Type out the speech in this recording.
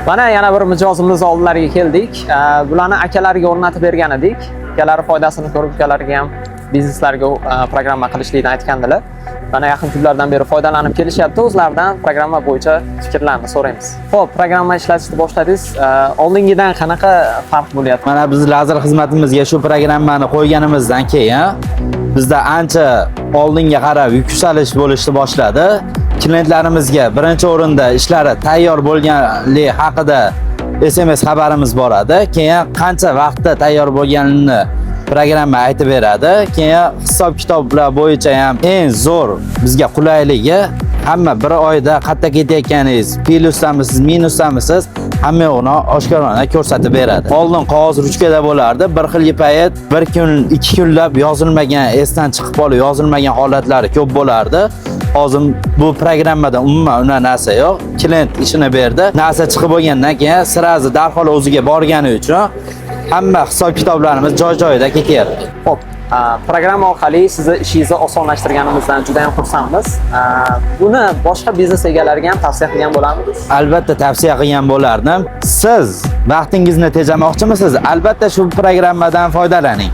Mana yana bir mijozimiz oldilariga keldik. Bularni akalariga o'rnatib bergan edik. Akalari foydasini ko'rib, ukalariga ham bizneslarga programma qilishlikni aytgandilar. Mana yaqin kunlardan beri foydalanib kelishyapti. O'zlaridan programma bo'yicha fikrlarni so'raymiz. Xo'p, programma ishlatishni boshladingiz. Oldingidan qanaqa farq bo'lyapti? Mana biz lazer xizmatimizga shu programmani qo'yganimizdan keyin bizda ancha oldinga qarab yuksalish bo'lishni boshladi. Klientlarimizga birinchi o'rinda ishlari tayyor bo'lganligi haqida SMS xabarimiz boradi. Keyin qancha vaqtda tayyor bo'lganini programma aytib beradi. Keyin hisob-kitoblar bo'yicha ham eng zo'r bizga qulayligi hamma bir oyda qayerda ketayotganingiz, plyusdamisiz, minusdamisiz, hamma yo'qni oshkorona ko'rsatib beradi. Oldin qog'oz ruchkada bo'lardi. Bir xil payt, bir kun, 2 kunlab yozilmagan, esdan chiqib qolib yozilmagan holatlari ko'p bo'lardi. Hozir bu programmada umuman una narsa yo'q. Klient ishini berdi. Narsa chiqib bo'lgandan keyin sirazi darhol o'ziga borgani uchun hamma hisob-kitoblarimiz joy-joyida ketyapti. Xo'p, programma orqali sizni ishingizni osonlashtirganimizdan juda ham xursandmiz. Buni boshqa biznes egalariga ham tavsiya qilgan bo'lamisiz? Albatta tavsiya qilgan bo'lardim. Siz vaqtingizni tejamoqchimisiz? Albatta shu programmadan foydalaning.